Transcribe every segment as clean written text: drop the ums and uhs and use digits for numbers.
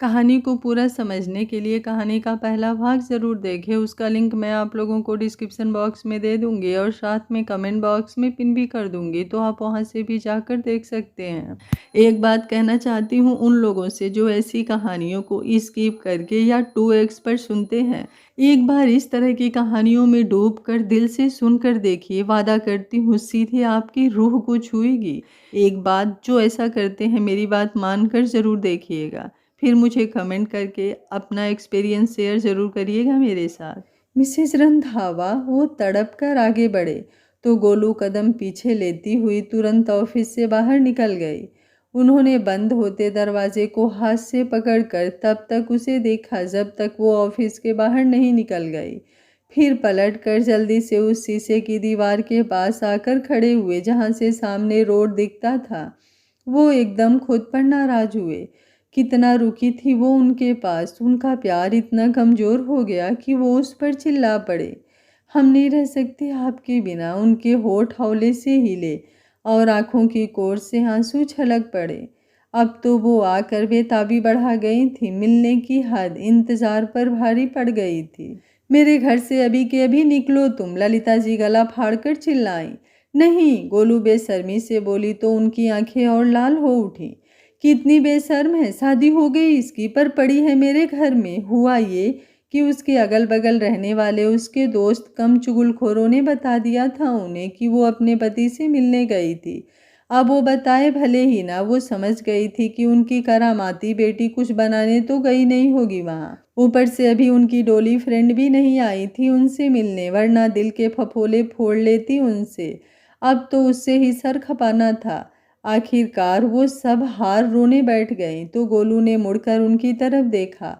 कहानी को पूरा समझने के लिए कहानी का पहला भाग ज़रूर देखें। उसका लिंक मैं आप लोगों को डिस्क्रिप्शन बॉक्स में दे दूँगी और साथ में कमेंट बॉक्स में पिन भी कर दूँगी, तो आप वहाँ से भी जाकर देख सकते हैं। एक बात कहना चाहती हूँ उन लोगों से जो ऐसी कहानियों को स्किप करके या 2x पर सुनते हैं। एक बार इस तरह की कहानियों में डूबकर दिल से सुनकर देखिए, वादा करती हूँ सीधे आपकी रूह को छुएगी। एक बात, जो ऐसा करते हैं मेरी बात मानकर ज़रूर देखिएगा। फिर मुझे कमेंट करके अपना एक्सपीरियंस शेयर ज़रूर करिएगा मेरे साथ। मिसेस रंधावा वो तड़प कर आगे बढ़े तो गोलू कदम पीछे लेती हुई तुरंत ऑफिस से बाहर निकल गई। उन्होंने बंद होते दरवाजे को हाथ से पकड़कर तब तक उसे देखा जब तक वो ऑफिस के बाहर नहीं निकल गई। फिर पलटकर जल्दी से उस शीशे की दीवार के पास आकर खड़े हुए जहाँ से सामने रोड दिखता था। वो एकदम खुद पर नाराज हुए। कितना रुकी थी वो उनके पास, उनका प्यार इतना कमज़ोर हो गया कि वो उस पर चिल्ला पड़े। हम नहीं रह सकते आपके बिना, उनके होठ हौले से हिले और आंखों की कोर से आंसू छलक पड़े। अब तो वो आकर बेताबी बढ़ा गई थी, मिलने की हद इंतजार पर भारी पड़ गई थी। मेरे घर से अभी के अभी निकलो तुम, ललिता जी गला फाड़कर चिल्लाई। नहीं, गोलू बेशर्मी से बोली तो उनकी आंखें और लाल हो उठी। कितनी बेशर्म है, शादी हो गई इसकी पर पड़ी है मेरे घर में। हुआ ये कि उसके अगल बगल रहने वाले उसके दोस्त कम चुगलखोरों ने बता दिया था उन्हें कि वो अपने पति से मिलने गई थी। अब वो बताए भले ही ना, वो समझ गई थी कि उनकी करामाती बेटी कुछ बनाने तो गई नहीं होगी वहाँ। ऊपर से अभी उनकी डोली फ्रेंड भी नहीं आई थी उनसे मिलने, वरना दिल के फफोले फोड़ लेती उनसे। अब तो उससे ही सर खपाना था। आखिरकार वो सब हार रोने बैठ गईं तो गोलू ने मुड़कर उनकी तरफ देखा।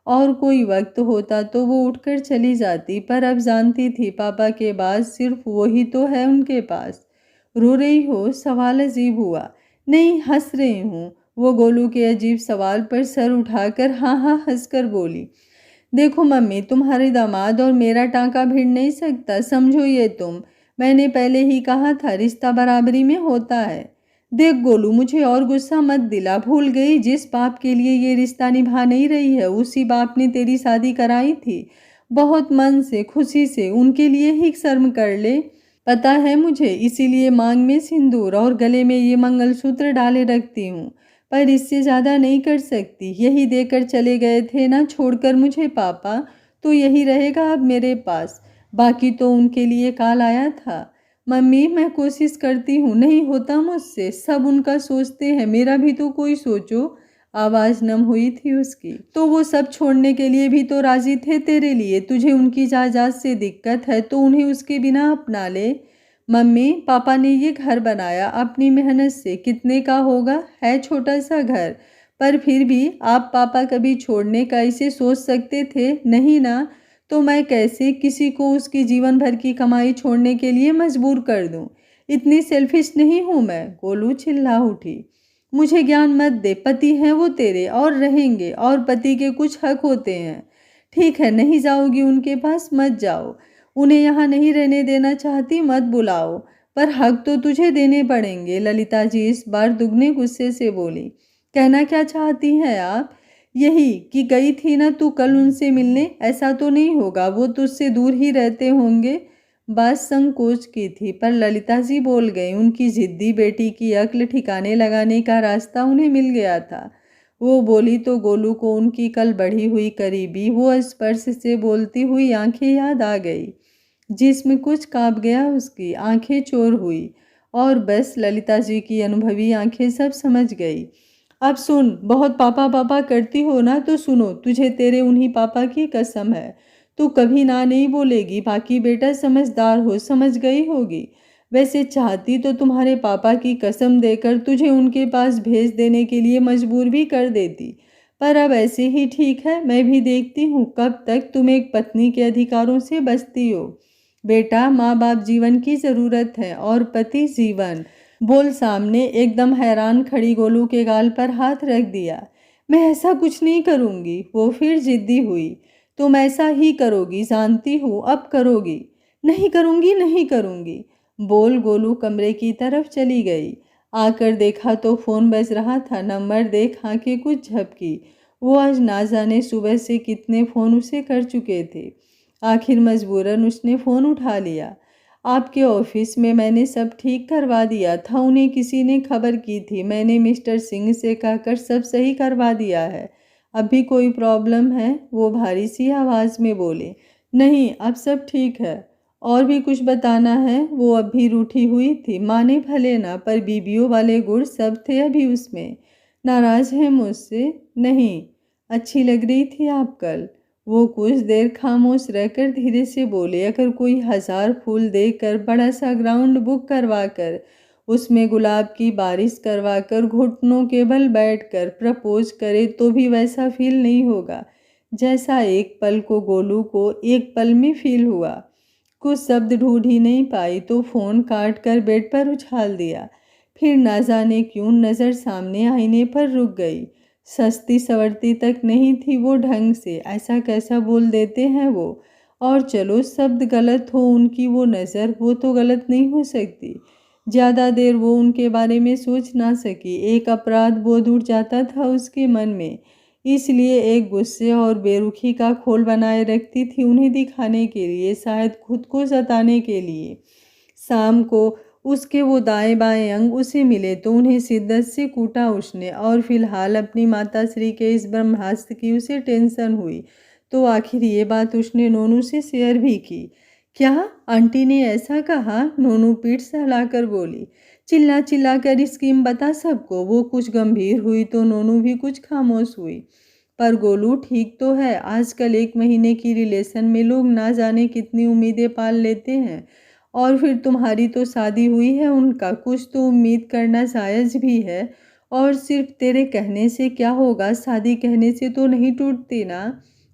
और कोई वक्त होता तो वो उठकर चली जाती, पर अब जानती थी पापा के बाद सिर्फ वही तो है उनके पास। रो रही हो? सवाल अजीब हुआ। नहीं, हंस रही हूँ, वो गोलू के अजीब सवाल पर सर उठाकर हाँ हाँ हंसकर बोली। देखो मम्मी, तुम्हारे दामाद और मेरा टांका भिड़ नहीं सकता, समझो ये तुम। मैंने पहले ही कहा था रिश्ता बराबरी में होता है। देख गोलू, मुझे और गुस्सा मत दिला। भूल गई जिस बाप के लिए ये रिश्ता निभा नहीं रही है उसी बाप ने तेरी शादी कराई थी। बहुत मन से खुशी से उनके लिए ही शर्म कर ले। पता है मुझे, इसीलिए मांग में सिंदूर और गले में ये मंगलसूत्र डाले रखती हूँ। पर इससे ज़्यादा नहीं कर सकती। यही देकर चले गए थे ना छोड़कर मुझे पापा, तो यही रहेगा अब मेरे पास। बाकी तो उनके लिए काल आया था। मम्मी, मैं कोशिश करती हूँ, नहीं होता मुझसे। सब उनका सोचते हैं, मेरा भी तो कोई सोचो। आवाज़ नम हुई थी उसकी। तो वो सब छोड़ने के लिए भी तो राजी थे तेरे लिए। तुझे उनकी जायदाद से दिक्कत है तो उन्हें उसके बिना अपना ले। मम्मी, पापा ने ये घर बनाया अपनी मेहनत से, कितने का होगा? है छोटा सा घर, पर फिर भी आप पापा कभी छोड़ने का इसे सोच सकते थे? नहीं ना। तो मैं कैसे किसी को उसकी जीवन भर की कमाई छोड़ने के लिए मजबूर कर दूं? इतनी सेल्फिश नहीं हूं मैं, गोलू चिल्ला उठी। मुझे ज्ञान मत दे, पति हैं वो तेरे और रहेंगे, और पति के कुछ हक होते हैं। ठीक है, नहीं जाओगी उनके पास, मत जाओ। उन्हें यहाँ नहीं रहने देना चाहती, मत बुलाओ। पर हक तो तुझे देने पड़ेंगे, ललिता जी इस बार दुगने गुस्से से बोली। कहना क्या चाहती हैं आप? यही कि गई थी ना तू कल उनसे मिलने? ऐसा तो नहीं होगा, वो तुझसे दूर ही रहते होंगे। बात संकोच की थी, पर ललिता जी बोल गई। उनकी जिद्दी बेटी की अक्ल ठिकाने लगाने का रास्ता उन्हें मिल गया था। वो बोली तो गोलू को उनकी कल बढ़ी हुई करीबी, वो स्पर्श से बोलती हुई आंखें याद आ गई। जिस्म कुछ कांप गया, उसकी आंखें चोर हुई। और बस ललिता जी की अनुभवी आंखें सब समझ गई। अब सुन, बहुत पापा पापा करती हो ना, तो सुनो, तुझे तेरे उन्हीं पापा की कसम है। तू कभी ना नहीं बोलेगी। बाकी बेटा समझदार हो, समझ गई होगी। वैसे चाहती तो तुम्हारे पापा की कसम देकर तुझे उनके पास भेज देने के लिए मजबूर भी कर देती, पर अब ऐसे ही ठीक है। मैं भी देखती हूँ कब तक तुम एक पत्नी के अधिकारों से बचती हो। बेटा, माँ बाप जीवन की ज़रूरत है और पति जीवन। बोल सामने। एकदम हैरान खड़ी गोलू के गाल पर हाथ रख दिया। मैं ऐसा कुछ नहीं करूँगी, वो फिर जिद्दी हुई। तुम ऐसा ही करोगी, जानती हूँ, अब करोगी। नहीं करूँगी, नहीं करूँगी, बोल गोलू कमरे की तरफ चली गई। आकर देखा तो फ़ोन बज रहा था। नंबर देख आंखें कुछ झपकी। वो आज ना जाने सुबह से कितने फ़ोन उसे कर चुके थे। आखिर मजबूरन उसने फ़ोन उठा लिया। आपके ऑफिस में मैंने सब ठीक करवा दिया था, उन्हें किसी ने खबर की थी। मैंने मिस्टर सिंह से कहकर सब सही करवा दिया है। अब भी कोई प्रॉब्लम है? वो भारी सी आवाज़ में बोले। नहीं, अब सब ठीक है। और भी कुछ बताना है? वो अब भी रूठी हुई थी। माने भले ना, पर बीबियों वाले गुण सब थे अभी उसमें। नाराज़ है मुझसे? नहीं, अच्छी लग रही थी आप कल। वो कुछ देर खामोश रहकर धीरे से बोले, अगर कोई 1000 फूल देकर बड़ा सा ग्राउंड बुक करवा कर उसमें गुलाब की बारिश करवा कर घुटनों के बल बैठकर प्रपोज करे तो भी वैसा फील नहीं होगा जैसा एक पल को गोलू को एक पल में फील हुआ। कुछ शब्द ढूंढ ही नहीं पाई तो फ़ोन काट कर बेड पर उछाल दिया। फिर ना जाने क्यों नज़र सामने आईने पर रुक गई। सस्ती सवरती तक नहीं थी वो ढंग से, ऐसा कैसा बोल देते हैं वो। और चलो शब्द गलत हो, उनकी वो नज़र वो तो गलत नहीं हो सकती। ज़्यादा देर वो उनके बारे में सोच ना सकी। एक अपराध बोध उठ जाता था उसके मन में, इसलिए एक गुस्से और बेरुखी का खोल बनाए रखती थी उन्हें दिखाने के लिए, शायद खुद को सताने के लिए। शाम को उसके वो दाएं बाएं अंग उसे मिले तो उन्हें शिद्दत से कूटा उसने। और फिलहाल अपनी माताश्री के इस ब्रह्मास्त्र की उसे टेंशन हुई तो आखिर ये बात उसने नोनू से शेयर भी की। क्या आंटी ने ऐसा कहा? नोनू पीठ सहलाकर बोली। चिल्ला चिल्ला कर स्कीम बता सबको। वो कुछ गंभीर हुई तो नोनू भी कुछ खामोश हुई। पर गोलू ठीक तो है। आजकल 1 महीने की रिलेशन में लोग ना जाने कितनी उम्मीदें पाल लेते हैं। और फिर तुम्हारी तो शादी हुई है, उनका कुछ तो उम्मीद करना जायज़ भी है। और सिर्फ तेरे कहने से क्या होगा? शादी कहने से तो नहीं टूटती ना।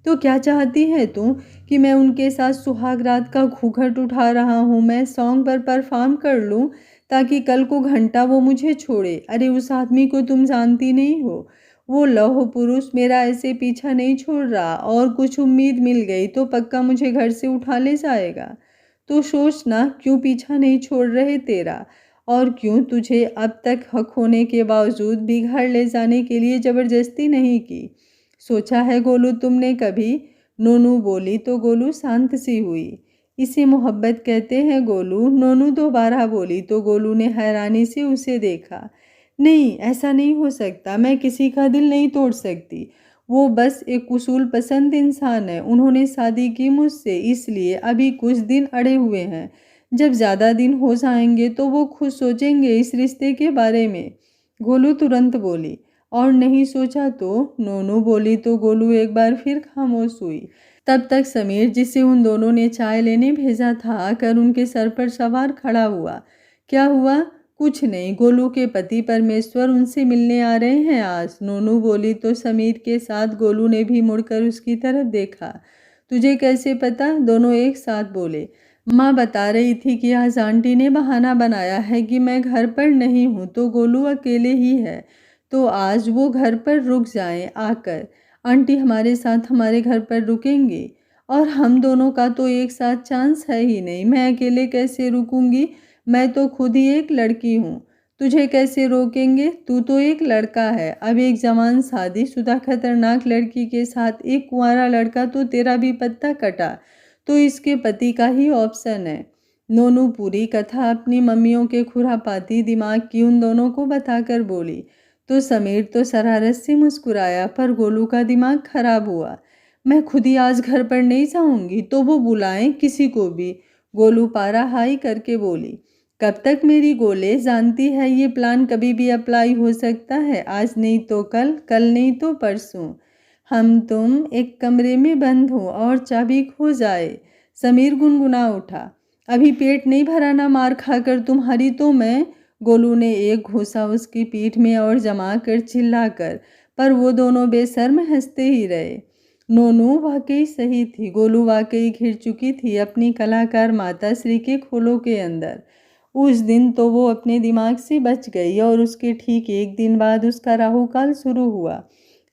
तो क्या चाहती है तू कि मैं उनके साथ सुहाग रात का घूंघट उठा रहा हूँ, मैं सॉन्ग पर परफॉर्म कर लूँ ताकि कल को घंटा वो मुझे छोड़े? अरे उस आदमी को तुम जानती नहीं हो। वो लौह पुरुष मेरा ऐसे पीछा नहीं छोड़ रहा, और कुछ उम्मीद मिल गई तो पक्का मुझे घर से उठा ले जाएगा। तो सोच ना, क्यों पीछा नहीं छोड़ रहे तेरा, और क्यों तुझे अब तक हक होने के बावजूद भी घर ले जाने के लिए ज़बरदस्ती नहीं की। सोचा है गोलू तुमने कभी? नोनू बोली तो गोलू शांत सी हुई। इसे मोहब्बत कहते हैं गोलू? नोनू दोबारा बोली तो गोलू ने हैरानी से उसे देखा। नहीं, ऐसा नहीं हो सकता। मैं किसी का दिल नहीं तोड़ सकती। वो बस एक उसूल पसंद इंसान है। उन्होंने शादी की मुझसे, इसलिए अभी कुछ दिन अड़े हुए हैं। जब ज़्यादा दिन हो जाएंगे तो वो खुद सोचेंगे इस रिश्ते के बारे में। गोलू तुरंत बोली। और नहीं सोचा तो? नोनू बोली तो गोलू एक बार फिर खामोश हुई। तब तक समीर, जिसे उन दोनों ने चाय लेने भेजा था, आकर उनके सर पर सवार खड़ा हुआ। क्या हुआ? कुछ नहीं, गोलू के पति परमेश्वर उनसे मिलने आ रहे हैं आज। नोनू बोली तो समीर के साथ गोलू ने भी मुड़कर उसकी तरफ देखा। तुझे कैसे पता? दोनों एक साथ बोले। माँ बता रही थी कि आज आंटी ने बहाना बनाया है कि मैं घर पर नहीं हूँ तो गोलू अकेले ही है, तो आज वो घर पर रुक जाएं आकर। आंटी हमारे साथ हमारे घर पर रुकेंगी, और हम दोनों का तो एक साथ चांस है ही नहीं। मैं अकेले कैसे रुकूंगी? मैं तो खुद ही एक लड़की हूँ। तुझे कैसे रोकेंगे? तू तो एक लड़का है। अब एक जवान शादीशुदा खतरनाक लड़की के साथ एक कुंवारा लड़का, तो तेरा भी पत्ता कटा तो इसके पति का ही ऑप्शन है। नोनू पूरी कथा अपनी मम्मियों के खुरापाती दिमाग की उन दोनों को बताकर बोली तो समीर तो शरारत से मुस्कुराया, पर गोलू का दिमाग खराब हुआ। मैं खुद ही आज घर पर नहीं जाऊंगी तो वो बुलाएं किसी को भी। गोलू पारा हाई करके बोली। कब तक मेरी गोले? जानती है ये प्लान कभी भी अप्लाई हो सकता है, आज नहीं तो कल, कल नहीं तो परसों। हम तुम एक कमरे में बंद हो और चाबी खो जाए। समीर गुनगुना उठा। अभी पेट नहीं भरा ना मार खाकर तुम्हारी तो मैं। गोलू ने एक घूंसा उसकी पीठ में और जमा कर चिल्लाकर, पर वो दोनों बेशर्म हंसते ही रहे। नोनू वाकई सही थी। गोलू वाकई घिर चुकी थी अपनी कलाकार माताश्री के खोलों के अंदर। उस दिन तो वो अपने दिमाग से बच गई, और उसके ठीक एक दिन बाद उसका राहुकाल शुरू हुआ,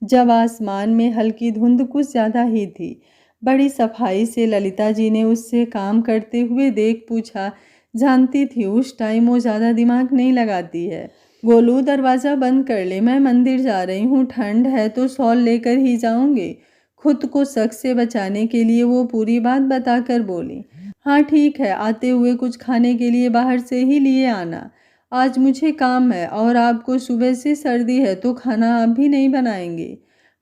जब आसमान में हल्की धुंध कुछ ज़्यादा ही थी। बड़ी सफाई से ललिता जी ने उससे काम करते हुए देख पूछा, जानती थी उस टाइम वो ज़्यादा दिमाग नहीं लगाती है। गोलू दरवाज़ा बंद कर ले, मैं मंदिर जा रही हूँ, ठंड है तो शॉल लेकर ही जाऊंगी। खुद को शक से बचाने के लिए वो पूरी बात बताकर बोली, हाँ ठीक है, आते हुए कुछ खाने के लिए बाहर से ही लिए आना। आज मुझे काम है और आपको सुबह से सर्दी है तो खाना आप भी नहीं बनाएंगे।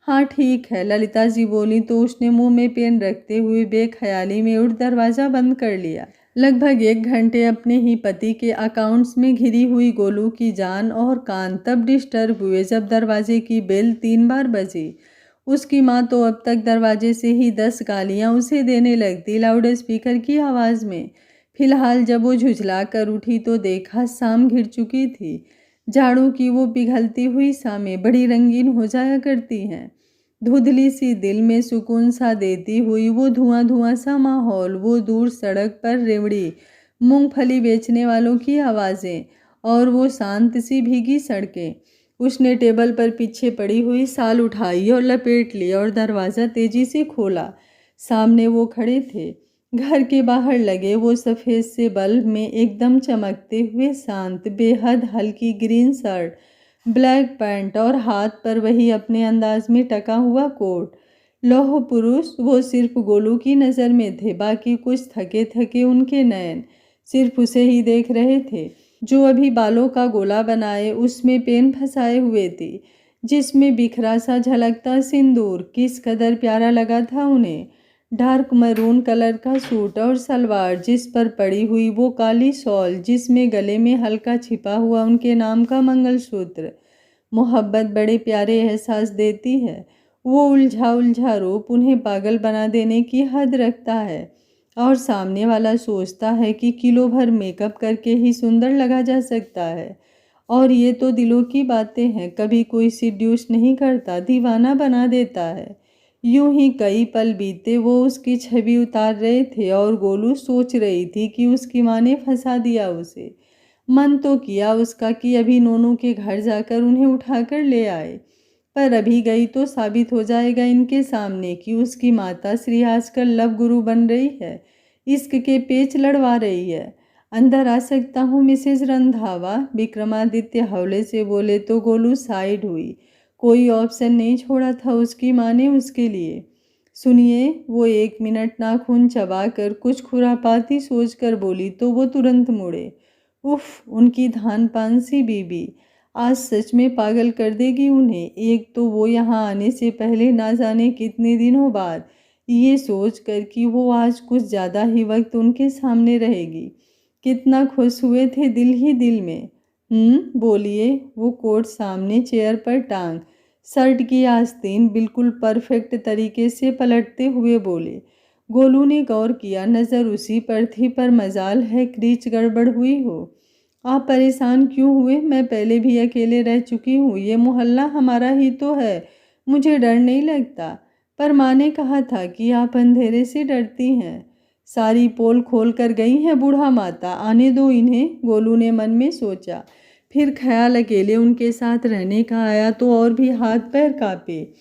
हाँ ठीक है, ललिता जी बोली तो उसने मुंह में पेन रखते हुए बेख्याली में उठ दरवाज़ा बंद कर लिया। लगभग 1 घंटे अपने ही पति के अकाउंट्स में घिरी हुई गोलू की जान और कान तब डिस्टर्ब हुए जब दरवाजे की बेल 3 बार बजी। उसकी माँ तो अब तक दरवाजे से ही 10 गालियाँ उसे देने लगती लाउड स्पीकर की आवाज़ में। फिलहाल जब वो झुझला कर उठी तो देखा शाम घिर चुकी थी। झाड़ू की वो पिघलती हुई शामें बड़ी रंगीन हो जाया करती हैं। धुंधली सी दिल में सुकून सा देती हुई वो धुआं धुआं सा माहौल, वो दूर सड़क पर रेवड़ी मूंगफली बेचने वालों की आवाज़ें और वो शांत सी भीगी सड़कें। उसने टेबल पर पीछे पड़ी हुई शाल उठाई और लपेट ली और दरवाज़ा तेजी से खोला। सामने वो खड़े थे, घर के बाहर लगे वो सफ़ेद से बल्ब में एकदम चमकते हुए शांत, बेहद हल्की ग्रीन शर्ट, ब्लैक पैंट और हाथ पर वही अपने अंदाज में टका हुआ कोट। लौह पुरुष वो सिर्फ गोलू की नज़र में थे, बाकी कुछ थके थके उनके नयन सिर्फ उसे ही देख रहे थे, जो अभी बालों का गोला बनाए उसमें पेन फंसाए हुए थी, जिसमें बिखरा सा झलकता सिंदूर किस कदर प्यारा लगा था उन्हें। डार्क मरून कलर का सूट और सलवार, जिस पर पड़ी हुई वो काली शॉल, जिसमें गले में हल्का छिपा हुआ उनके नाम का मंगलसूत्र। मोहब्बत बड़े प्यारे एहसास देती है। वो उलझा उलझा रूप उन्हें पागल बना देने की हद रखता है और सामने वाला सोचता है कि किलो भर मेकअप करके ही सुंदर लगा जा सकता है। और ये तो दिलों की बातें हैं, कभी कोई सिड्यूस नहीं करता, दीवाना बना देता है। यूं ही कई पल बीते, वो उसकी छवि उतार रहे थे और गोलू सोच रही थी कि उसकी माँ ने फंसा दिया उसे। मन तो किया उसका कि अभी नोनू के घर जाकर उन्हें उठाकर ले आए, पर अभी गई तो साबित हो जाएगा इनके सामने कि उसकी माता श्री आजकल लव गुरु बन रही है, इश्क के पेच लड़वा रही है। अंदर आ सकता हूँ मिसेज रंधावा, विक्रमादित्य हौले से बोले तो गोलू साइड हुई। कोई ऑप्शन नहीं छोड़ा था उसकी माँ ने उसके लिए। सुनिए, वो 1 मिनट नाखून चबा कर कुछ खुरापाती सोच कर बोली तो वो तुरंत मुड़े। उफ, उनकी धान पान सी बीबी आज सच में पागल कर देगी उन्हें। एक तो वो यहाँ आने से पहले ना जाने कितने दिनों बाद ये सोच कर कि वो आज कुछ ज़्यादा ही वक्त उनके सामने रहेगी, कितना खुश हुए थे दिल ही दिल में। बोलिए, वो कोट सामने चेयर पर टांग शर्ट की आस्तीन बिल्कुल परफेक्ट तरीके से पलटते हुए बोले। गोलू ने गौर किया, नज़र उसी पर थी, पर मजाल है क्रीच गड़बड़ हुई हो। आप परेशान क्यों हुए? मैं पहले भी अकेले रह चुकी हूँ, ये मोहल्ला हमारा ही तो है, मुझे डर नहीं लगता। पर माँ ने कहा था कि आप अंधेरे से डरती हैं। सारी पोल खोल कर गई हैं बूढ़ा माता, आने दो इन्हें, गोलू ने मन में सोचा। फिर ख्याल अकेले उनके साथ रहने का आया तो और भी हाथ पैर कांपे।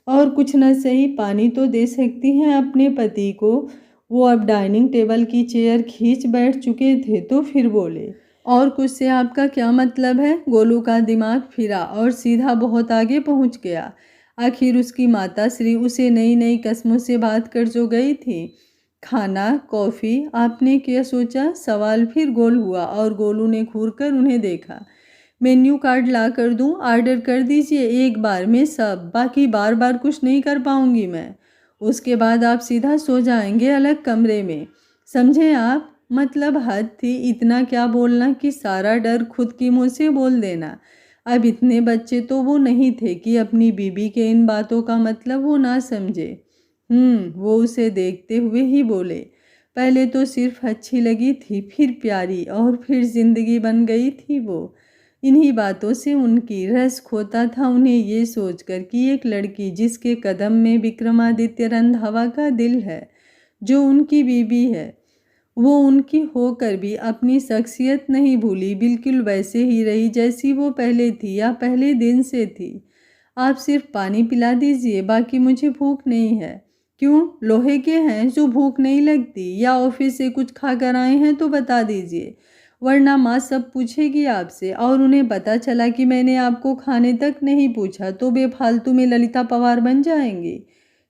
और कुछ न सही पानी तो दे सकती हैं अपने पति को। वो अब डाइनिंग टेबल की चेयर खींच बैठ चुके थे तो फिर बोले, और कुछ से आपका क्या मतलब है? गोलू का दिमाग फिरा और सीधा बहुत आगे पहुंच गया। आखिर उसकी माता श्री उसे नई नई कस्मों से बात कर जो गई थी। खाना, कॉफ़ी, आपने क्या सोचा? सवाल फिर गोल हुआ और गोलू ने घूर कर उन्हें देखा। मेन्यू कार्ड ला कर दूँ? ऑर्डर कर दीजिए एक बार में सब, बाकी बार बार कुछ नहीं कर पाऊँगी मैं। उसके बाद आप सीधा सो जाएंगे अलग कमरे में, समझे आप? मतलब हद थी, इतना क्या बोलना कि सारा डर खुद की मुँह से बोल देना। अब इतने बच्चे तो वो नहीं थे कि अपनी बीबी के इन बातों का मतलब वो ना समझे। वो उसे देखते हुए ही बोले, पहले तो सिर्फ अच्छी लगी थी, फिर प्यारी और फिर जिंदगी बन गई थी वो। इन्हीं बातों से उनकी रस खोता था उन्हें ये सोचकर कि एक लड़की जिसके कदम में विक्रमादित्य रंधावा का दिल है, जो उनकी बीबी है, वो उनकी होकर भी अपनी शख्सियत नहीं भूली, बिल्कुल वैसे ही रही जैसी वो पहले थी या पहले दिन से थी। आप सिर्फ पानी पिला दीजिए, बाकी मुझे भूख नहीं है। क्यों, लोहे के हैं जो भूख नहीं लगती, या ऑफिस से कुछ खा कर आए हैं तो बता दीजिए। वरना माँ सब पूछेगी आपसे और उन्हें पता चला कि मैंने आपको खाने तक नहीं पूछा तो बेफालतू में ललिता पवार बन जाएंगे।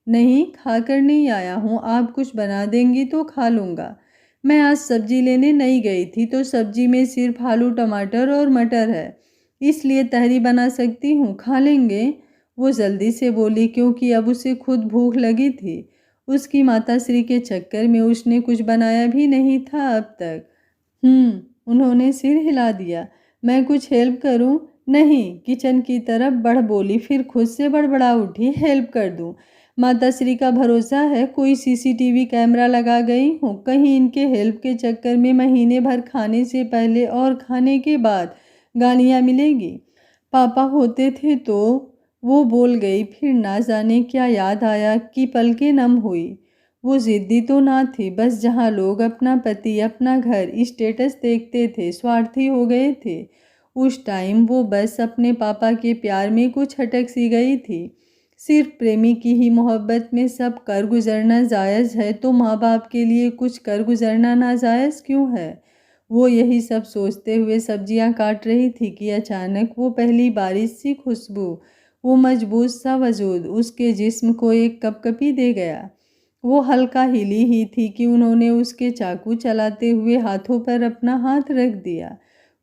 नहीं, खाकर नहीं आया हूँ, आप कुछ बना देंगी तो खा लूँगा। मैं आज सब्जी लेने नहीं गई थी तो सब्जी में सिर्फ आलू टमाटर और मटर है, इसलिए तहरी बना सकती हूँ, खा लेंगे? वो जल्दी से बोली क्योंकि अब उसे खुद भूख लगी थी। उसकी माताश्री के चक्कर में उसने कुछ बनाया भी नहीं था अब तक। उन्होंने सिर हिला दिया। मैं कुछ हेल्प करूं? नहीं, किचन की तरफ बढ़ बोली, फिर खुद से बड़बड़ा उठी, हेल्प कर दूं? माताश्री का भरोसा है, कोई सीसीटीवी कैमरा लगा गई हूँ, कहीं इनके हेल्प के चक्कर में महीने भर खाने से पहले और खाने के बाद गालियाँ मिलेगी। पापा होते थे तो वो बोल गई, फिर ना जाने क्या याद आया कि पलकें नम हुई। वो जिद्दी तो ना थी, बस जहाँ लोग अपना पति अपना घर स्टेटस देखते थे स्वार्थी हो गए थे, उस टाइम वो बस अपने पापा के प्यार में कुछ अटक सी गई थी। सिर्फ प्रेमी की ही मोहब्बत में सब कर गुजरना जायज़ है तो माँ बाप के लिए कुछ कर गुजरना नाजायज़ क्यों है? वो यही सब सोचते हुए सब्जियां काट रही थी कि अचानक वो पहली बारिश सी खुशबू, वो मजबूत सा वजूद उसके जिस्म को एक कपकपी दे गया। वो हल्का हिली ही थी कि उन्होंने उसके चाकू चलाते हुए हाथों पर अपना हाथ रख दिया।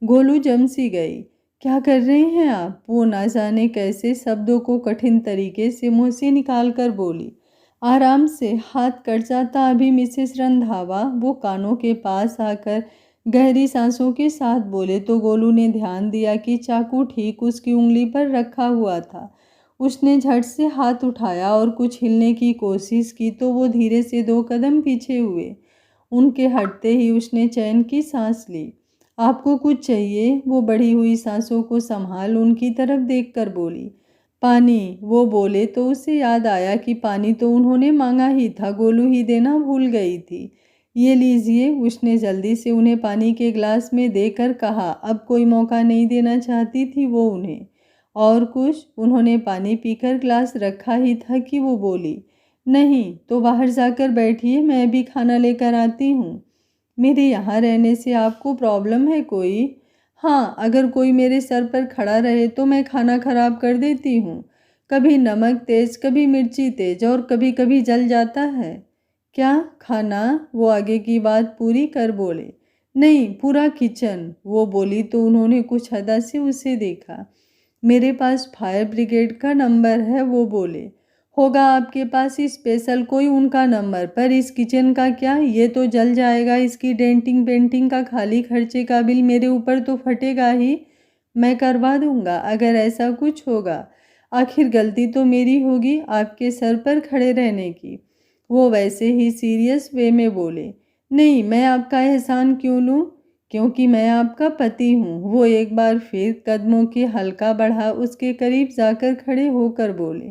गोलू जम सी गई। क्या कर रहे हैं आप? वो ना जाने कैसे शब्दों को कठिन तरीके से मुंह से निकाल कर बोली। आराम से, हाथ कट जाता अभी मिसेस रंधावा, वो कानों के पास आकर गहरी सांसों के साथ बोले तो गोलू ने ध्यान दिया कि चाकू ठीक उसकी उंगली पर रखा हुआ था। उसने झट से हाथ उठाया और कुछ हिलने की कोशिश की तो वो धीरे से 2 कदम पीछे हुए। उनके हटते ही उसने चैन की सांस ली। आपको कुछ चाहिए? वो बढ़ी हुई सांसों को संभाल उनकी तरफ देखकर बोली। पानी, वो बोले तो उसे याद आया कि पानी तो उन्होंने मांगा ही था, गोलू ही देना भूल गई थी। ये लीजिए, उसने जल्दी से उन्हें पानी के गिलास में देकर कहा। अब कोई मौका नहीं देना चाहती थी वो उन्हें। और कुछ? उन्होंने पानी पीकर गिलास रखा ही था कि वो बोली, नहीं तो बाहर जाकर बैठिए, मैं भी खाना लेकर आती हूँ। मेरे यहाँ रहने से आपको प्रॉब्लम है कोई? हाँ, अगर कोई मेरे सर पर खड़ा रहे तो मैं खाना खराब कर देती हूँ। कभी नमक तेज, कभी मिर्ची तेज और कभी कभी जल जाता है। क्या खाना? वो आगे की बात पूरी कर बोले। नहीं, पूरा किचन, वो बोली तो उन्होंने कुछ अदा से उसे देखा। मेरे पास फायर ब्रिगेड का नंबर है, वो बोले। होगा आपके पास स्पेशल कोई उनका नंबर, पर इस किचन का क्या? ये तो जल जाएगा, इसकी डेंटिंग पेंटिंग का खाली खर्चे का बिल मेरे ऊपर तो फटेगा ही। मैं करवा दूंगा अगर ऐसा कुछ होगा। आखिर गलती तो मेरी होगी आपके सर पर खड़े रहने की। वो वैसे ही सीरियस वे में बोले। नहीं, मैं आपका एहसान क्यों लूँ? क्योंकि मैं आपका पति हूँ। वो एक बार फिर कदमों की हल्का बढ़ा उसके करीब जाकर खड़े होकर बोले।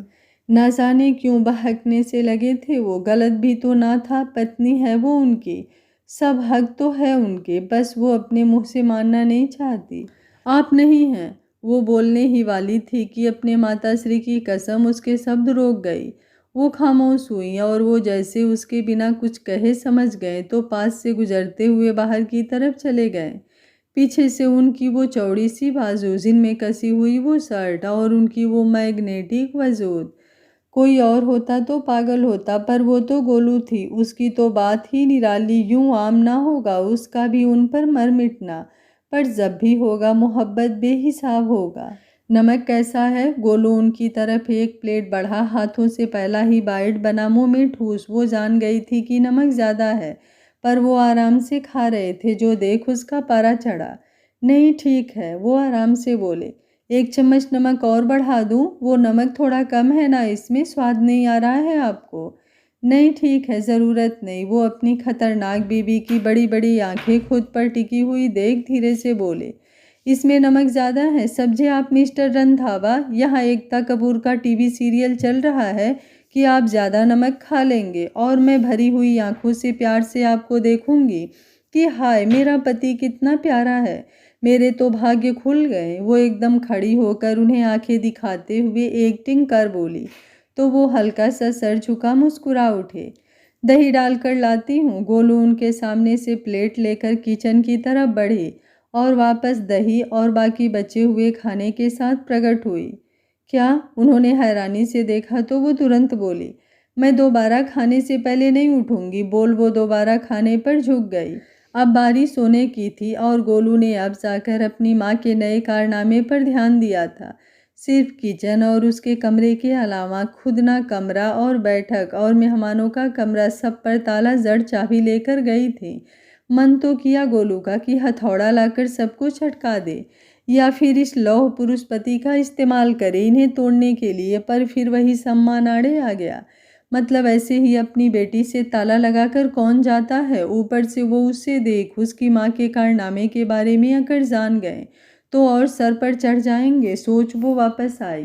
ना जाने क्यों बहकने से लगे थे वो, गलत भी तो ना था, पत्नी है वो उनकी, सब हक तो है उनके, बस वो अपने मुंह से मानना नहीं चाहती। आप नहीं हैं, वो बोलने ही वाली थी कि अपने माताश्री की कसम उसके शब्द रोक गई। वो खामोश हुई और वो जैसे उसके बिना कुछ कहे समझ गए तो पास से गुजरते हुए बाहर की तरफ चले गए। पीछे से उनकी वो चौड़ी सी बाजू, जिनमें कसी हुई वो शर्ट और उनकी वो मैग्नेटिक वजूद। कोई और होता तो पागल होता, पर वो तो गोलू थी, उसकी तो बात ही निराली। यूं आम ना होगा उसका भी उन पर मर मिटना, पर जब भी होगा मोहब्बत बेहिसाब होगा। नमक कैसा है? गोलू उनकी तरफ एक प्लेट बढ़ा, हाथों से पहला ही बाइट बना, मुंह में ठूस। वो जान गई थी कि नमक ज़्यादा है, पर वो आराम से खा रहे थे, जो देख उसका पारा चढ़ा। नहीं, ठीक है, वो आराम से बोले। 1 चम्मच नमक और बढ़ा दूं? वो नमक थोड़ा कम है ना, इसमें स्वाद नहीं आ रहा है आपको? नहीं, ठीक है, ज़रूरत नहीं। वो अपनी खतरनाक बीवी की बड़ी बड़ी आंखें खुद पर टिकी हुई देख धीरे से बोले। इसमें नमक ज़्यादा है। समझे आप मिस्टर रंधावा, यहाँ एकता कपूर का टीवी सीरियल चल रहा है कि आप ज़्यादा नमक खा लेंगे और मैं भरी हुई आंखों से प्यार से आपको देखूंगी कि हाय मेरा पति कितना प्यारा है। मेरे तो भाग्य खुल गए। वो एकदम खड़ी होकर उन्हें आंखें दिखाते हुए एक्टिंग कर बोली तो वो हल्का सा सर झुका मुस्कुरा उठे। दही डालकर लाती हूँ। गोलू उनके सामने से प्लेट लेकर किचन की तरफ बढ़े और वापस दही और बाकी बचे हुए खाने के साथ प्रकट हुई। क्या? उन्होंने हैरानी से देखा तो वो तुरंत बोली, मैं दोबारा खाने से पहले नहीं उठूंगी। बोल वो दोबारा खाने पर झुक गई। अब बारी सोने की थी और गोलू ने अब जाकर अपनी माँ के नए कारनामे पर ध्यान दिया था। सिर्फ किचन और उसके कमरे के अलावा खुद ना कमरा और बैठक और मेहमानों का कमरा, सब पर ताला जड़ चाबी लेकर गई थी। मन तो किया गोलू का कि हथौड़ा लाकर सबको छटका दे या फिर इस लौह पुरुष पति का इस्तेमाल करे इन्हें तोड़ने के लिए, पर फिर वही सम्मान आड़े आ गया। मतलब ऐसे ही अपनी बेटी से ताला लगाकर कौन जाता है? ऊपर से वो उसे देख उसकी माँ के कारनामे के बारे में अगर जान गए तो और सर पर चढ़ जाएंगे। सोच वो वापस आई।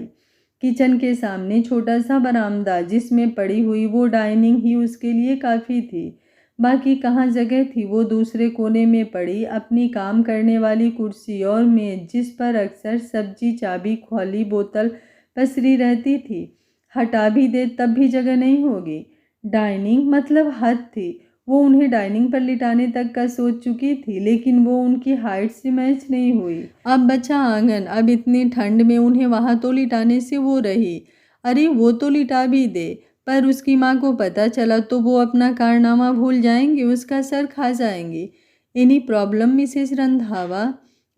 किचन के सामने छोटा सा बरामदा जिसमें पड़ी हुई वो डाइनिंग ही उसके लिए काफ़ी थी। बाकी कहाँ जगह थी? वो दूसरे कोने में पड़ी अपनी काम करने वाली कुर्सी और मेज जिस पर अक्सर सब्जी, चाबी, खौली, बोतल पसरी रहती थी। हटा भी दे तब भी जगह नहीं होगी। डाइनिंग मतलब हद थी। वो उन्हें डाइनिंग पर लिटाने तक का सोच चुकी थी, लेकिन वो उनकी हाइट से मैच नहीं हुई। अब बचा आंगन। अब इतनी ठंड में उन्हें वहाँ तो लिटाने से वो रही। अरे वो तो लिटा भी दे, पर उसकी माँ को पता चला तो वो अपना कारनामा भूल जाएंगे, उसका सर खा जाएंगे। Any problem Mrs Randhawa?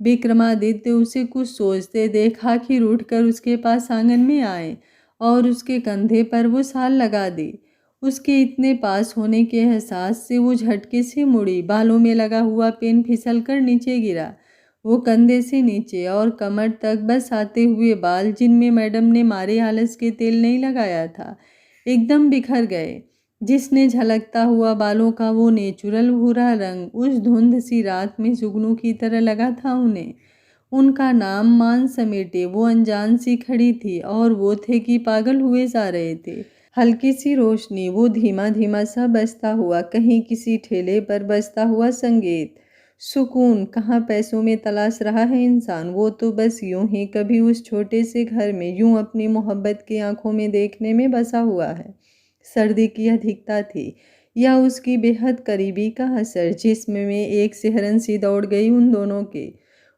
Vikramaditya उसे कुछ सोचते देख आखिर उठकर उसके पास आंगन में आए और उसके कंधे पर वो साल लगा दी। उसके इतने पास होने के एहसास से वो झटके से मुड़ी। बालों में लगा हुआ पेन फिसल कर नीचे गिरा। वो कंधे से नीचे और कमर तक बस आते हुए बाल, जिनमें मैडम ने मारे आलस के तेल नहीं लगाया था, एकदम बिखर गए। जिसने झलकता हुआ बालों का वो नेचुरल भूरा रंग उस धुंध सी रात में जुगनू की तरह लगा था उन्हें। उनका नाम मान समेटे वो अनजान सी खड़ी थी और वो थे कि पागल हुए जा रहे थे। हल्की सी रोशनी, वो धीमा धीमा सा बजता हुआ, कहीं किसी ठेले पर बजता हुआ संगीत। सुकून कहाँ पैसों में तलाश रहा है इंसान, वो तो बस यूं ही कभी उस छोटे से घर में यूं अपनी मोहब्बत की आंखों में देखने में बसा हुआ है। सर्दी की अधिकता थी या उसकी बेहद करीबी का असर, जिस्म में एक सिहरन सी दौड़ गई उन दोनों के।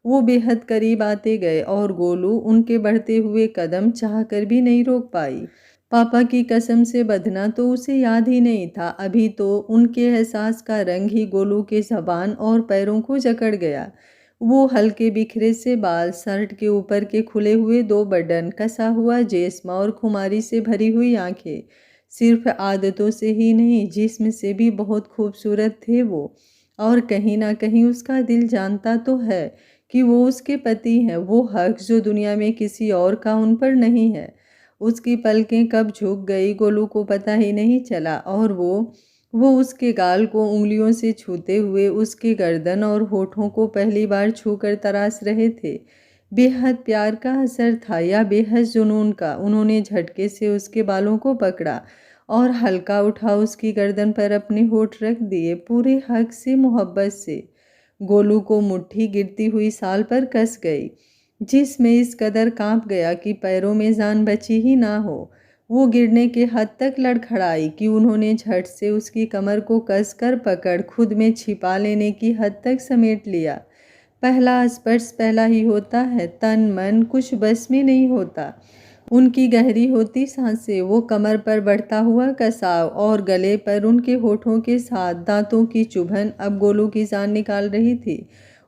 वो बेहद करीब आते गए और गोलू उनके बढ़ते हुए कदम चाहकर भी नहीं रोक पाई। पापा की कसम से बंधना तो उसे याद ही नहीं था। अभी तो उनके एहसास का रंग ही गोलू के ज़बान और पैरों को जकड़ गया। वो हल्के बिखरे से बाल, शर्ट के ऊपर के खुले हुए दो बटन, कसा हुआ जिस्म और खुमारी से भरी हुई आंखें। सिर्फ आदतों से ही नहीं, जिस्म से भी बहुत खूबसूरत थे वो। और कहीं ना कहीं उसका दिल जानता तो है कि वो उसके पति हैं। वो हक जो दुनिया में किसी और का उन पर नहीं है। उसकी पलकें कब झुक गई गोलू को पता ही नहीं चला और वो उसके गाल को उंगलियों से छूते हुए उसके गर्दन और होठों को पहली बार छूकर तराश रहे थे। बेहद प्यार का असर था या बेहद जुनून का? उन्होंने झटके से उसके बालों को पकड़ा और हल्का उठा उसकी गर्दन पर अपने होठ रख दिए, पूरे हक से, मोहब्बत से। गोलू को मुट्ठी गिरती हुई साल पर कस गई, जिसमें इस कदर कांप गया कि पैरों में जान बची ही ना हो। वो गिरने के हद तक लड़खड़ाई कि उन्होंने झट से उसकी कमर को कसकर पकड़ खुद में छिपा लेने की हद तक समेट लिया। पहला स्पर्श पहला ही होता है, तन मन कुछ बस में नहीं होता। उनकी गहरी होती सांसें, वो कमर पर बढ़ता हुआ कसाव और गले पर उनके होठों के साथ दांतों की चुभन अब गोलू की जान निकाल रही थी।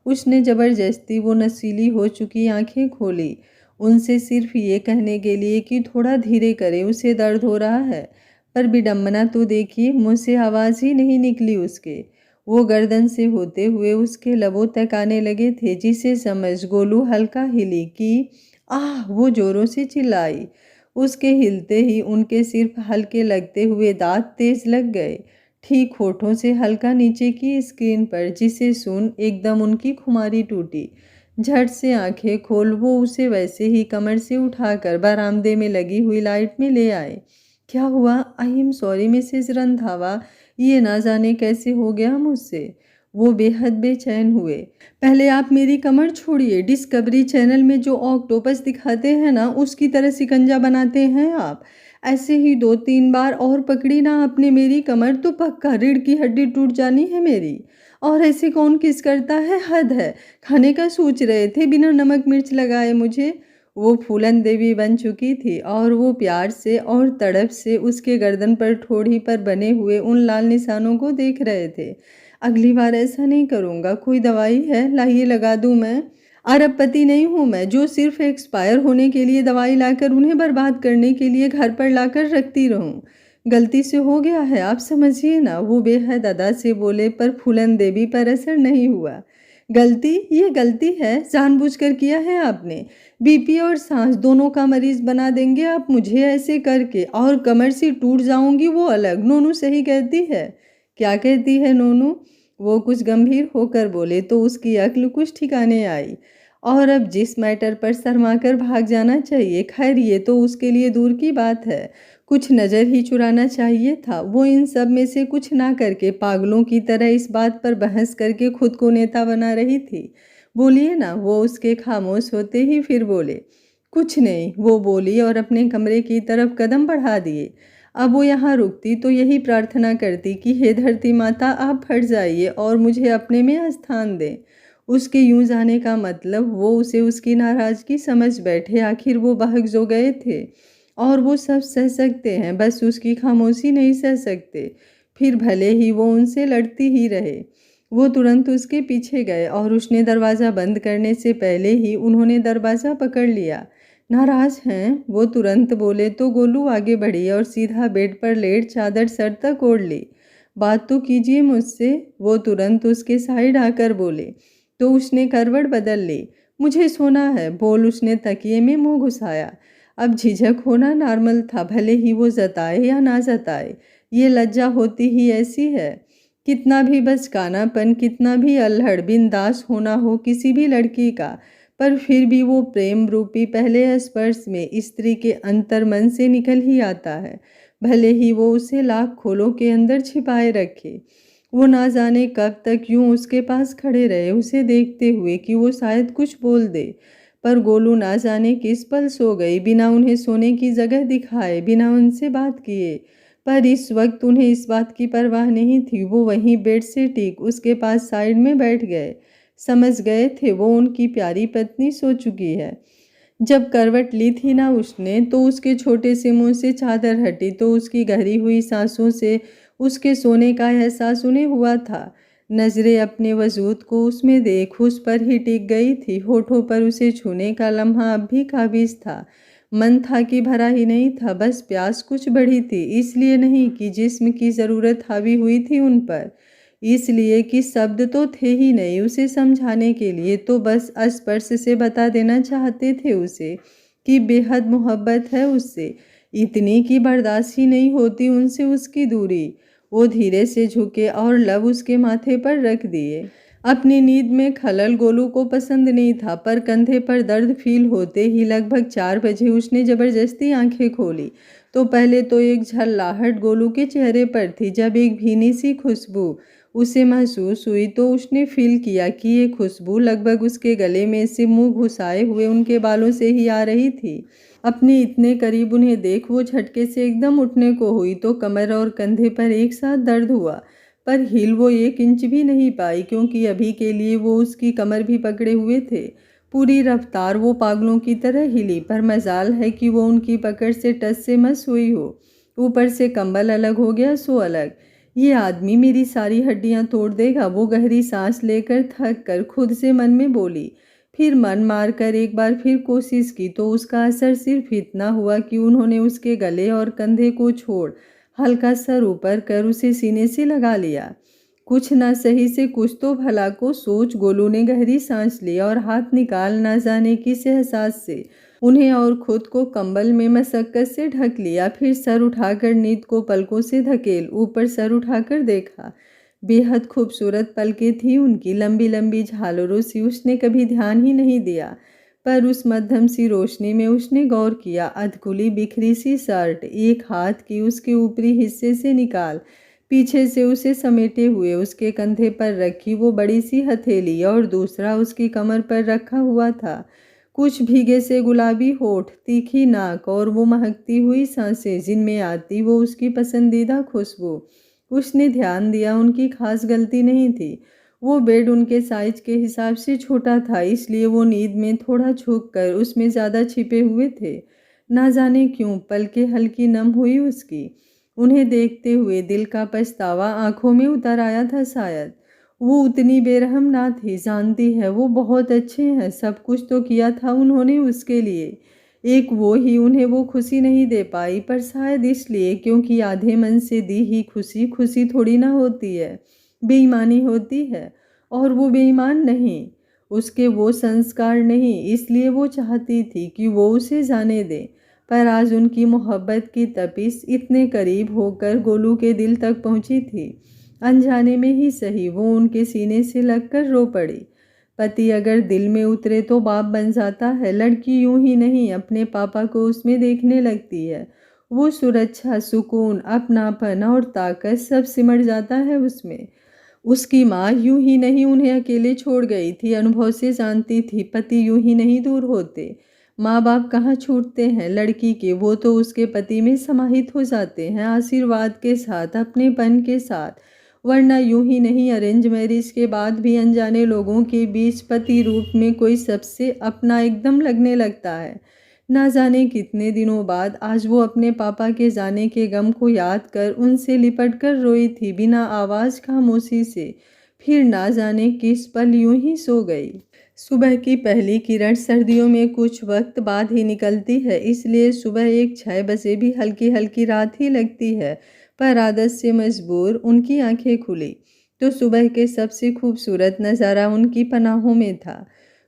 उसने जबरदस्ती वो नशीली हो चुकी आंखें खोली, उनसे सिर्फ ये कहने के लिए कि थोड़ा धीरे करें, उसे दर्द हो रहा है। पर विडम्बना तो देखिए, मुँह से आवाज़ ही नहीं निकली उसके। वो गर्दन से होते हुए उसके लबों तक आने लगे थे, जिसे समझ गोलू हल्का हिली कि आह! वो जोरों से चिल्लाई। उसके हिलते ही उनके सिर्फ हल्के लगते हुए दांत तेज लग गए, ठीक होठों से हल्का नीचे की स्क्रीन पर, जिसे सुन एकदम उनकी खुमारी टूटी। झट से आंखें खोल वो उसे वैसे ही कमर से उठाकर बरामदे में लगी हुई लाइट में ले आए। क्या हुआ? I am sorry Mrs Randhawa, ये ना जाने कैसे हो गया मुझसे। वो बेहद बेचैन हुए। पहले आप मेरी कमर छोड़िए। डिस्कवरी चैनल में जो ऑक्टोपस दिखाते हैं ना, उसकी तरह शिकंजा बनाते हैं आप। ऐसे ही 2-3 बार और पकड़ी ना आपने मेरी कमर तो पक्का रीढ़ की हड्डी टूट जानी है मेरी। और ऐसे कौन किस करता है, हद है। खाने का सोच रहे थे बिना नमक मिर्च लगाए मुझे। वो फूलन देवी बन चुकी थी और वो प्यार से और तड़प से उसके गर्दन पर ठोड़ी पर बने हुए उन लाल निशानों को देख रहे थे। अगली बार ऐसा नहीं करूँगा। कोई दवाई है, लाइए लगा दूँ मैं। अरबपति नहीं हूँ मैं जो सिर्फ एक्सपायर होने के लिए दवाई लाकर उन्हें बर्बाद करने के लिए घर पर लाकर रखती रहूं। गलती से हो गया है, आप समझिए ना, वो बेहद अदा से बोले, पर फूलन देवी पर असर नहीं हुआ। गलती, ये गलती है, जानबूझकर किया है आपने। बीपी और सांस दोनों का मरीज बना देंगे आप मुझे ऐसे करके, और कमर से टूट जाऊंगी वो अलग। नोनू सही कहती है। क्या कहती है नोनू? वो कुछ गंभीर होकर बोले तो उसकी अक्ल कुछ ठिकाने आई। और अब जिस मैटर पर शर्माकर भाग जाना चाहिए, खैर ये तो उसके लिए दूर की बात है। कुछ नज़र ही चुराना चाहिए था। वो इन सब में से कुछ ना करके पागलों की तरह इस बात पर बहस करके खुद को नेता बना रही थी। बोलिए ना, वो उसके खामोश होते ही फिर बोले। कुछ नहीं, वो बोली और अपने कमरे की तरफ कदम बढ़ा दिए। अब वो यहाँ रुकती तो यही प्रार्थना करती कि हे धरती माता, आप फट जाइए और मुझे अपने में स्थान दें। उसके यूं जाने का मतलब वो उसे उसकी नाराज़गी समझ बैठे। आखिर वो बहक जो गए थे और वो सब सह सकते हैं, बस उसकी खामोशी नहीं सह सकते। फिर भले ही वो उनसे लड़ती ही रहे। वो तुरंत उसके पीछे गए और उसने दरवाज़ा बंद करने से पहले ही उन्होंने दरवाज़ा पकड़ लिया। नाराज़ हैं? वो तुरंत बोले तो गोलू आगे बढ़ी और सीधा बेड पर लेट चादर सर तक ओढ़ ली। बात तो कीजिए मुझसे। वो तुरंत उसके साइड आकर बोले। तो उसने करवट बदल ली। मुझे सोना है, बोल उसने तकिए में मुंह घुसाया। अब झिझक होना नॉर्मल था, भले ही वो जताए या ना जताए। ये लज्जा होती ही ऐसी है। कितना भी बचकानापन, कितना भी अल्हड़ बिंदास होना हो किसी भी लड़की का, पर फिर भी वो प्रेम रूपी पहले स्पर्श में स्त्री के अंतर्मन से निकल ही आता है, भले ही वो उसे लाख खोलों के अंदर छिपाए रखे। वो ना जाने कब तक यूं उसके पास खड़े रहे, उसे देखते हुए कि वो शायद कुछ बोल दे। पर गोलू ना जाने किस पल सो गई, बिना उन्हें सोने की जगह दिखाए, बिना उनसे बात किए। पर इस वक्त उन्हें इस बात की परवाह नहीं थी। वो वहीं बेड से ठीक उसके पास साइड में बैठ गए। समझ गए थे वो उनकी प्यारी पत्नी सो चुकी है। जब करवट ली थी ना उसने, तो उसके छोटे से मुंह से चादर हटी तो उसकी गहरी हुई सांसों से उसके सोने का एहसास उन्हें हुआ था। नजरें अपने वजूद को उसमें देख उस पर ही टिक गई थी। होठों पर उसे छूने का लम्हा अब भी काबिज था। मन था कि भरा ही नहीं था, बस प्यास कुछ बढ़ी थी। इसलिए नहीं कि जिस्म की ज़रूरत हावी हुई थी उन पर, इसलिए कि शब्द तो थे ही नहीं उसे समझाने के लिए। तो बस स्पर्श से बता देना चाहते थे उसे कि बेहद मोहब्बत है उससे, इतनी कि बर्दाश्त ही नहीं होती उनसे उसकी दूरी। वो धीरे से झुके और लब उसके माथे पर रख दिए। अपनी नींद में खलल गोलू को पसंद नहीं था, पर कंधे पर दर्द फील होते ही लगभग 4 बजे उसने ज़बरदस्ती आंखें खोली। तो पहले तो एक झल्लाहट गोलू के चेहरे पर थी। जब एक भीनी सी खुशबू उसे महसूस हुई तो उसने फील किया कि ये खुशबू लगभग उसके गले में से मुंह घुसाए हुए उनके बालों से ही आ रही थी। अपने इतने करीब उन्हें देख वो झटके से एकदम उठने को हुई तो कमर और कंधे पर एक साथ दर्द हुआ, पर हिल वो 1 इंच भी नहीं पाई, क्योंकि अभी के लिए वो उसकी कमर भी पकड़े हुए थे। पूरी रफ्तार वो पागलों की तरह हिली, पर मजाल है कि वो उनकी पकड़ से टस से मस हुई हो। ऊपर से कंबल अलग हो गया सो अलग। ये आदमी मेरी सारी हड्डियां तोड़ देगा। वो गहरी सांस लेकर थक कर खुद से मन में बोली। फिर मन मारकर एक बार फिर कोशिश की तो उसका असर सिर्फ इतना हुआ कि उन्होंने उसके गले और कंधे को छोड़ हल्का सर ऊपर कर उसे सीने से लगा लिया। कुछ ना सही से कुछ तो भला को सोच गोलू ने गहरी सांस ली और हाथ निकाल ना जाने किस एहसास से उन्हें और खुद को कंबल में मशक्कत से ढक लिया। फिर सर उठाकर नींद को पलकों से धकेल ऊपर सर उठाकर देखा। बेहद खूबसूरत पलकें थी उनकी, लंबी लंबी झालरों सी। उसने कभी ध्यान ही नहीं दिया, पर उस मध्यम सी रोशनी में उसने गौर किया। अधकुली बिखरी सी शर्ट एक हाथ की उसके ऊपरी हिस्से से निकाल पीछे से उसे समेटे हुए उसके कंधे पर रखी वो बड़ी सी हथेली, और दूसरा उसकी कमर पर रखा हुआ था। कुछ भीगे से गुलाबी होठ, तीखी नाक और वो महकती हुई सांसें जिनमें आती वो उसकी पसंदीदा खुशबू। उसने ध्यान दिया उनकी खास गलती नहीं थी। वो बेड उनके साइज के हिसाब से छोटा था, इसलिए वो नींद में थोड़ा झुक कर उसमें ज़्यादा छिपे हुए थे। ना जाने क्यों पलकें हल्की नम हुई उसकी। उन्हें देखते हुए दिल का पछतावा आंखों में उतर आया था शायद। वो उतनी बेरहम ना थी, जानती है वो बहुत अच्छे हैं, सब कुछ तो किया था उन्होंने उसके लिए। एक वो ही उन्हें वो खुशी नहीं दे पाई, पर शायद इसलिए क्योंकि आधे मन से दी ही खुशी खुशी थोड़ी ना होती है, बेईमानी होती है। और वो बेईमान नहीं, उसके वो संस्कार नहीं, इसलिए वो चाहती थी कि वो उसे जाने दे। पर आज उनकी मोहब्बत की तपिश इतने करीब होकर गोलू के दिल तक पहुंची थी। अनजाने में ही सही वो उनके सीने से लगकर रो पड़ी। पति अगर दिल में उतरे तो बाप बन जाता है। लड़की यूं ही नहीं अपने पापा को उसमें देखने लगती है। वो सुरक्षा, सुकून, अपनापन और ताकत सब सिमट जाता है उसमें। उसकी माँ यूं ही नहीं उन्हें अकेले छोड़ गई थी, अनुभव से जानती थी पति यूं ही नहीं दूर होते। माँ बाप कहाँ छूटते हैं लड़की के, वो तो उसके पति में समाहित हो जाते हैं, आशीर्वाद के साथ, अपनेपन के साथ। वरना यूं ही नहीं अरेंज मैरिज के बाद भी अनजाने लोगों के बीच पति रूप में कोई सबसे अपना एकदम लगने लगता है। ना जाने कितने दिनों बाद आज वो अपने पापा के जाने के गम को याद कर उनसे लिपट कर रोई थी, बिना आवाज़, खामोशी से। फिर ना जाने किस पल यूं ही सो गई। सुबह की पहली किरण सर्दियों में कुछ वक्त बाद ही निकलती है, इसलिए सुबह 6 बजे भी हल्की हल्की रात ही लगती है। पर आदत से मजबूर उनकी आंखें खुली तो सुबह के सबसे खूबसूरत नज़ारा उनकी पनाहों में था।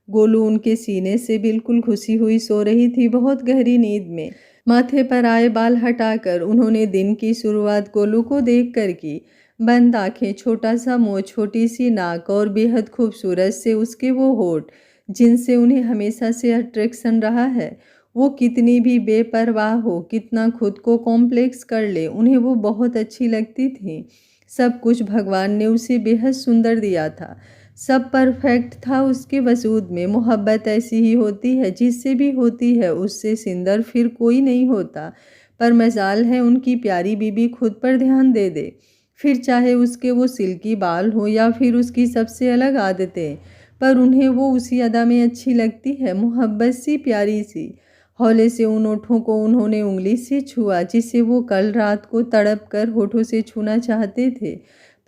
गोलू उनके सीने से बिल्कुल घुसी हुई सो रही थी, बहुत गहरी नींद में। माथे पर आए बाल हटाकर उन्होंने दिन की शुरुआत गोलू को देख कर की। बंद आंखें, छोटा सा मुंह, छोटी सी नाक और बेहद खूबसूरत से उसके वो होठ, जिनसे उन्हें हमेशा से अट्रैक्शन रहा है। वो कितनी भी बेपरवाह हो, कितना खुद को कॉम्प्लेक्स कर ले, उन्हें वो बहुत अच्छी लगती थी। सब कुछ भगवान ने उसे बेहद सुंदर दिया था, सब परफेक्ट था उसके वजूद में। मोहब्बत ऐसी ही होती है, जिससे भी होती है उससे सुंदर फिर कोई नहीं होता। पर मजाल है उनकी प्यारी बीबी खुद पर ध्यान दे दे, फिर चाहे उसके वो सिल्की बाल हो या फिर उसकी सबसे अलग आदतें, पर उन्हें वो उसी अदा में अच्छी लगती है, मोहब्बत सी, प्यारी सी। हौले से उन ओठों को उन्होंने उंगली से छुआ, जिसे वो कल रात को तड़प कर होठों से छूना चाहते थे।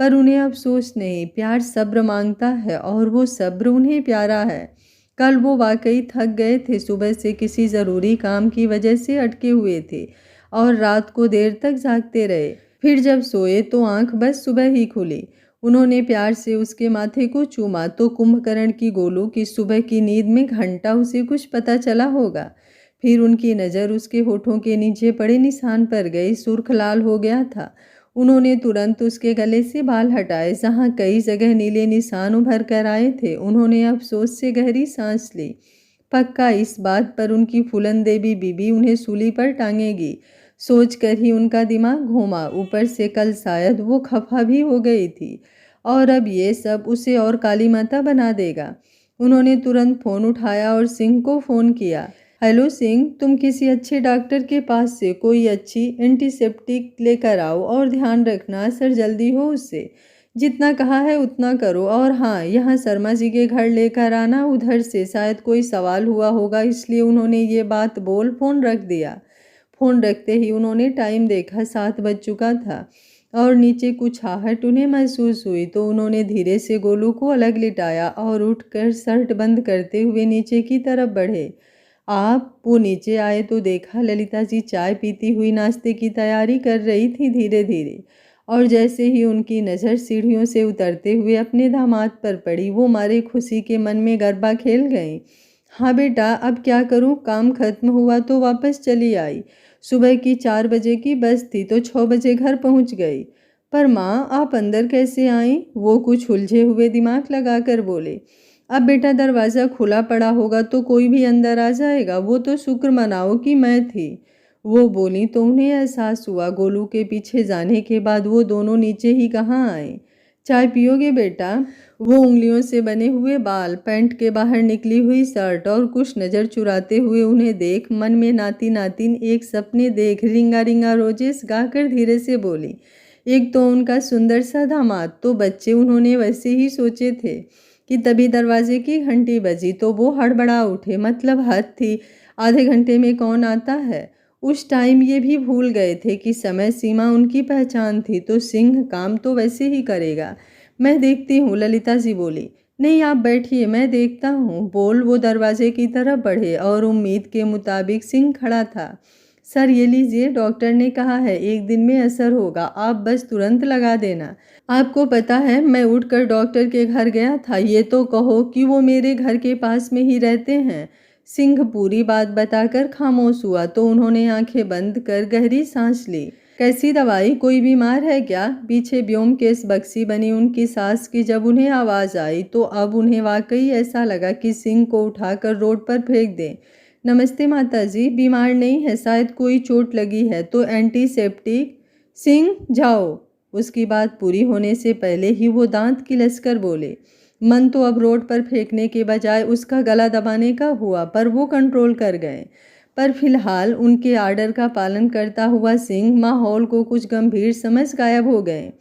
पर उन्हें अफसोस नहीं, प्यार सब्र मांगता है और वो सब्र उन्हें प्यारा है। कल वो वाकई थक गए थे, सुबह से किसी ज़रूरी काम की वजह से अटके हुए थे और रात को देर तक जागते रहे। फिर जब सोए तो आंख बस सुबह ही खुली। उन्होंने प्यार से उसके माथे को चूमा तो कुंभकर्ण की गोलू की सुबह की नींद में घंटा उसे कुछ पता चला होगा। फिर उनकी नज़र उसके होठों के नीचे पड़े निशान पर गई, सुर्ख लाल हो गया था। उन्होंने तुरंत उसके गले से बाल हटाए, जहाँ कई जगह नीले निशान उभर कर आए थे। उन्होंने अफसोस से गहरी सांस ली। पक्का इस बात पर उनकी फूलन देवी बीबी उन्हें सूली पर टांगेगी, सोच कर ही उनका दिमाग घूमा। ऊपर से कल शायद वो खफा भी हो गई थी और अब ये सब उसे और काली माता बना देगा। उन्होंने तुरंत फ़ोन उठाया और सिंह को फ़ोन किया। हेलो सिंह, तुम किसी अच्छे डॉक्टर के पास से कोई अच्छी एंटीसेप्टिक लेकर आओ और ध्यान रखना सर जल्दी हो उससे। जितना कहा है उतना करो। और हाँ, यहाँ शर्मा जी के घर लेकर आना, उधर से शायद कोई सवाल हुआ होगा इसलिए उन्होंने ये बात बोल फ़ोन रख दिया। फ़ोन रखते ही उन्होंने टाइम देखा, 7 बज चुका था और नीचे कुछ आहट उन्हें महसूस हुई तो उन्होंने धीरे से गोलू को अलग लिटाया और उठकर शर्ट बंद करते हुए नीचे की तरफ बढ़े। वो नीचे आए तो देखा ललिता जी चाय पीती हुई नाश्ते की तैयारी कर रही थी धीरे धीरे। और जैसे ही उनकी नज़र सीढ़ियों से उतरते हुए अपने दामाद पर पड़ी, वो मारे खुशी के मन में गरबा खेल गई। हाँ बेटा, अब क्या करूँ, काम खत्म हुआ तो वापस चली आई। सुबह की 4 बजे की बस थी तो 6 बजे घर पहुँच गई। पर माँ, आप अंदर कैसे आईं? वो कुछ उलझे हुए दिमाग लगाकर बोले। अब बेटा, दरवाज़ा खुला पड़ा होगा तो कोई भी अंदर आ जाएगा, वो तो शुक्र मनाओ कि मैं थी। वो बोली तो उन्हें एहसास हुआ गोलू के पीछे जाने के बाद वो दोनों नीचे ही कहाँ आए। चाय पियोगे बेटा? वो उंगलियों से बने हुए बाल, पैंट के बाहर निकली हुई शर्ट और कुछ नज़र चुराते हुए उन्हें देख मन में नाती नातिन एक सपने देख रिंगा रिंगा रोजेस गाकर धीरे से बोली, एक तो उनका सुंदर सा दामाद, तो बच्चे उन्होंने वैसे ही सोचे थे कि तभी दरवाजे की घंटी बजी तो वो हड़बड़ा उठे। मतलब हद थी, आधे घंटे में कौन आता है। उस टाइम ये भी भूल गए थे कि समय सीमा उनकी पहचान थी। तो सिंह काम तो वैसे ही करेगा, मैं देखती हूँ, ललिता जी बोली। नहीं, आप बैठिए, मैं देखता हूँ, बोल वो दरवाजे की तरफ बढ़े और उम्मीद के मुताबिक सिंह खड़ा था। सर ये लीजिए, डॉक्टर ने कहा है 1 दिन में असर होगा, आप बस तुरंत लगा देना। आपको पता है मैं उठकर डॉक्टर के घर गया था, ये तो कहो कि वो मेरे घर के पास में ही रहते हैं। सिंह पूरी बात बताकर खामोश हुआ तो उन्होंने आंखें बंद कर गहरी सांस ली। कैसी दवाई, कोई बीमार है क्या? पीछे ब्योमकेश बक्सी बनी उनकी सास की जब उन्हें आवाज़ आई तो अब उन्हें वाकई ऐसा लगा कि सिंह को उठाकर रोड पर फेंक दें। नमस्ते माताजी, बीमार नहीं है, शायद कोई चोट लगी है तो एंटीसेप्टिक। सिंह जाओ। उसकी बात पूरी होने से पहले ही वो दांत किलसकर बोले। मन तो अब रोड पर फेंकने के बजाय उसका गला दबाने का हुआ, पर वो कंट्रोल कर गए। पर फिलहाल उनके आर्डर का पालन करता हुआ सिंह माहौल को कुछ गंभीर समझ गायब हो गए।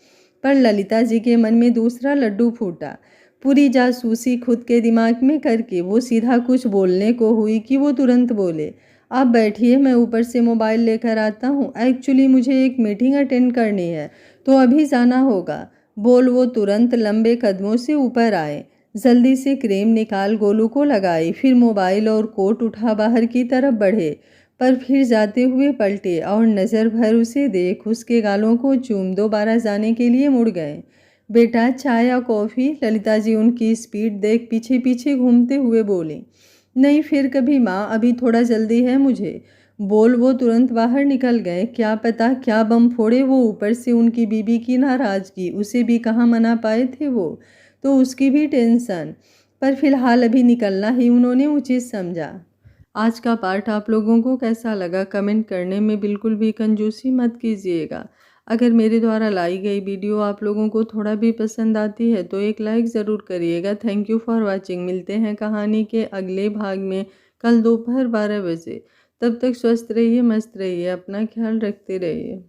पर ललिता जी के मन में दूसरा लड्डू फूटा। पूरी जासूसी खुद के दिमाग में करके वो सीधा कुछ बोलने को हुई कि वो तुरंत बोले, आप बैठिए, मैं ऊपर से मोबाइल लेकर आता हूँ। एक्चुअली मुझे एक मीटिंग अटेंड करनी है तो अभी जाना होगा। बोल वो तुरंत लंबे कदमों से ऊपर आए, जल्दी से क्रीम निकाल गोलू को लगाई, फिर मोबाइल और कोट उठा बाहर की तरफ बढ़े। पर फिर जाते हुए पलटे और नज़र भर उसे देख उसके गालों को चूम दोबारा जाने के लिए मुड़ गए। बेटा चाय या कॉफ़ी? ललिता जी उनकी स्पीड देख पीछे पीछे घूमते हुए बोली। नहीं, फिर कभी माँ, अभी थोड़ा जल्दी है मुझे। बोल वो तुरंत बाहर निकल गए। क्या पता क्या बम फोड़े वो, ऊपर से उनकी बीबी की नाराज़गी, उसे भी कहाँ मना पाए थे वो, तो उसकी भी टेंशन। पर फिलहाल अभी निकलना ही उन्होंने उचित समझा। आज का पार्ट आप लोगों को कैसा लगा कमेंट करने में बिल्कुल भी कंजूसी मत कीजिएगा। अगर मेरे द्वारा लाई गई वीडियो आप लोगों को थोड़ा भी पसंद आती है तो एक लाइक ज़रूर करिएगा। Thank you for watching. मिलते हैं कहानी के अगले भाग में कल दोपहर 12 बजे। तब तक स्वस्थ रहिए, मस्त रहिए, अपना ख्याल रखते रहिए।